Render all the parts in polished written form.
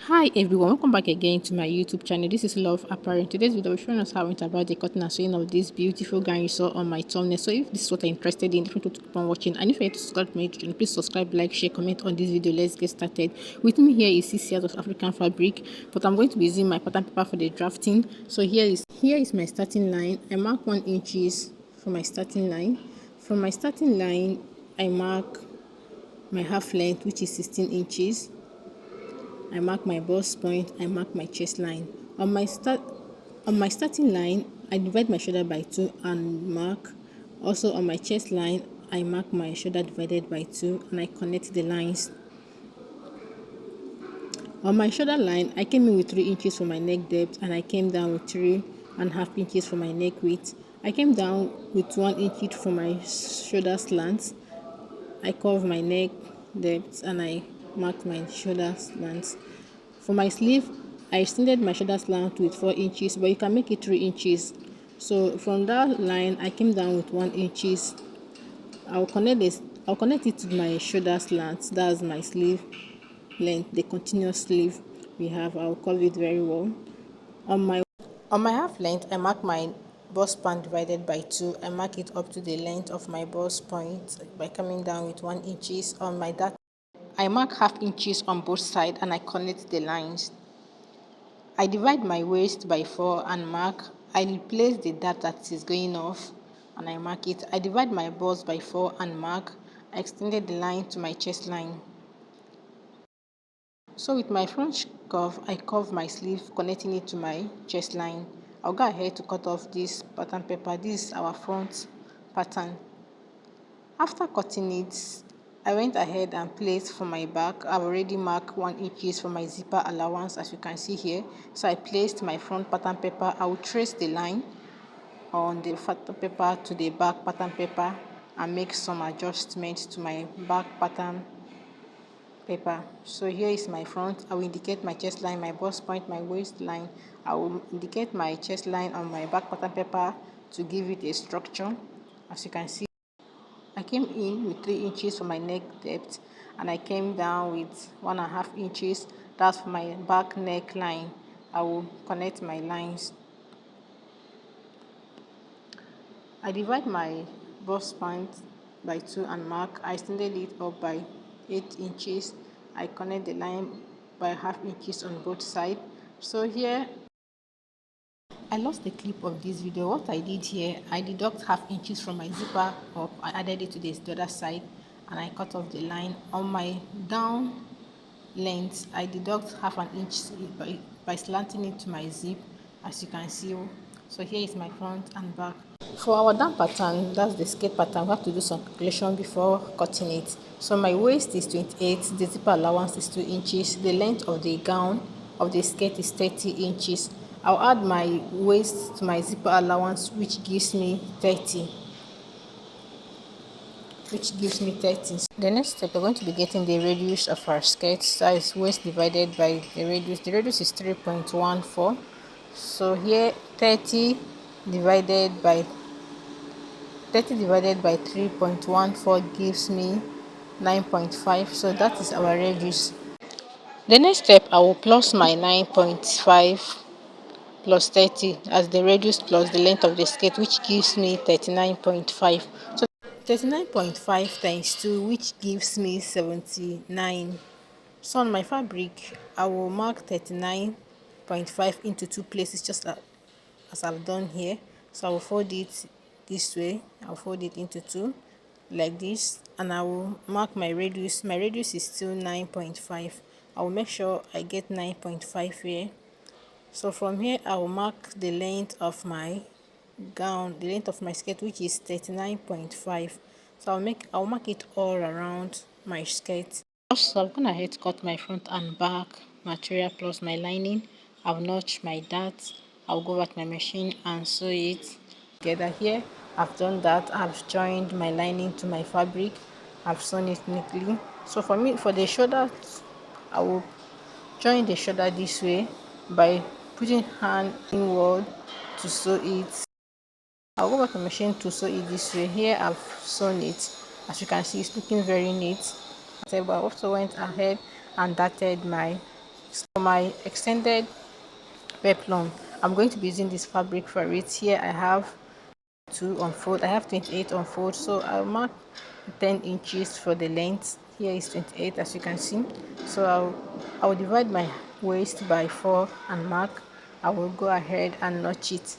Hi everyone, welcome back again to my YouTube channel. This is Love Apparel. In today's video, we're showing us how I went about the cutting and sewing of this beautiful gown you saw on my thumbnail. So if this is what you're interested in, don't keep on watching. And if you're yet to subscribe to my YouTube channel, please subscribe, like, share, comment on this video. Let's get started. With me here is 6 yards of African fabric, but I'm going to be using my pattern paper for the drafting. So here is my starting line. I mark 1 inches for my starting line. From my starting line, I mark my half length, which is 16 inches. I mark my bust point, I mark my chest line. On my starting line, I divide my shoulder by 2 and mark. Also on my chest line, I mark my shoulder divided by 2 and I connect the lines. On my shoulder line, I came in with 3 inches for my neck depth and I came down with 3.5 inches for my neck width. I came down with 1 inch for my shoulder slant. I curve my neck depth and I marked my shoulder slants. For my sleeve, I extended my shoulder slant with 4 inches, but you can make it 3 inches. So from that line, I came down with 1 inches. I'll connect it to my shoulder slant. That's my sleeve length, the continuous sleeve we have. I'll curve it very well. On my half length, I mark my bust span divided by 2. I mark it up to the length of my bust point by coming down with 1 inches. On my dart, I mark half inches on both sides and I connect the lines. I divide my waist by 4 and mark. I replace the dart that is going off and I mark it. I divide my bust by 4 and mark. I extended the line to my chest line. So with my front curve, I curve my sleeve, connecting it to my chest line. I'll go ahead to cut off this pattern paper. This is our front pattern. After cutting it, I went ahead and placed for my back. I've already marked 1 inches for my zipper allowance, as you can see here. So I placed my front pattern paper. I will trace the line on the pattern paper to the back pattern paper and make some adjustments to my back pattern paper. So here is my front. I will indicate my chest line, my bust point, my waistline. I will indicate my chest line on my back pattern paper to give it a structure. As you can see, I came in with 3 inches for my neck depth and I came down with 1.5 inches. That's for my back neckline. I will connect my lines. I divide my bust point by 2 and mark. I extended it up by 8 inches. I connect the line by half inches on both sides. So here, I lost the clip of this video. What I did here, I deduct half inches from my zipper up. I added it to the other side and I cut off the line. On my down length, I deduct half an inch by slanting it to my zip, as you can see. So here is my front and back. For our down pattern, that's the skirt pattern, we have to do some calculation before cutting it. So my waist is 28, the zipper allowance is 2 inches, the length of the gown of the skirt is 30 inches. I'll add my waist to my zipper allowance, which gives me 30. The next step, we're going to be getting the radius of our skirt. Size waist divided by the radius. The radius is 3.14. So here 30 divided by 3.14 gives me 9.5. So that is our radius. The next step, I will plus my 9.5 plus 30 as the radius plus the length of the skirt, which gives me 39.5. So 39.5 times 2, which gives me 79. So on my fabric, I will mark 39.5 into 2 places, just as I've done here. So I will fold it this way. I'll fold it into 2 like this, and I will mark my radius. My radius is still 9.5. I will make sure I get 9.5 here. So from here, I will mark the length of my gown, the length of my skirt, which is 39.5. So I'll mark it all around my skirt. Also, I'm gonna head to cut my front and back material plus my lining. I'll notch my dart. I'll go back to my machine and sew it together. Here I've done that. I've joined my lining to my fabric. I've sewn it neatly. So for the shoulder, I will join the shoulder this way by putting hand inward to sew it. I'll go back to the machine to sew it this way. Here I've sewn it. As you can see, it's looking very neat. I also went ahead and darted my For my extended peplum, I'm going to be using this fabric for it. Here I have 2 on fold. I have 28 on fold, so I'll mark 10 inches for the length. Here is 28, as you can see. So I'll divide my waist by 4 and mark. I will go ahead and notch it.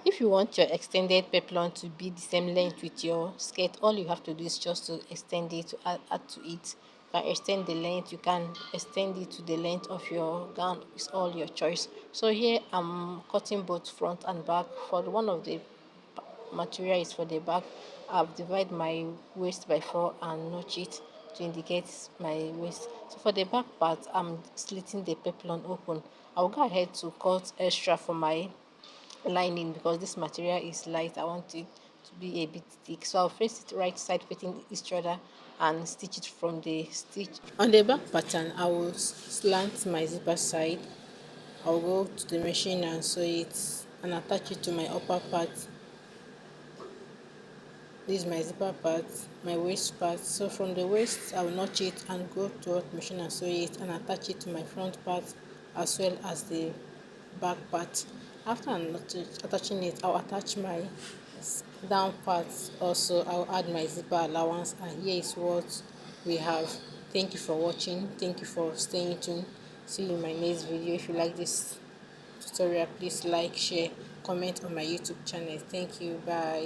If you want your extended peplum to be the same length with your skirt, all you have to do is just to extend it, to add to it. You can extend the length, you can extend it to the length of your gown. It's all your choice. So here I'm cutting both front and back. For one of the material is for the back, I've divided my waist by 4 and notch it to indicate my waist. So for the back part, I'm slitting the peplum open. I'll go ahead to cut extra for my lining because this material is light. I want it to be a bit thick, so I'll face it right side facing each other and stitch it from the stitch. On the back pattern, I will slant my zipper side. I'll go to the machine and sew it and attach it to my upper part. This is my zipper part, my waist part. So from the waist, I will notch it and go to the machine and sew it and attach it to my front part as well as the back part. After attaching it, I'll attach my down part also. I'll add my zipper allowance, and here is what we have. Thank you for watching. Thank you for staying tuned. See you in my next video. If you like this tutorial, please like, share, comment on my YouTube channel. Thank you. Bye.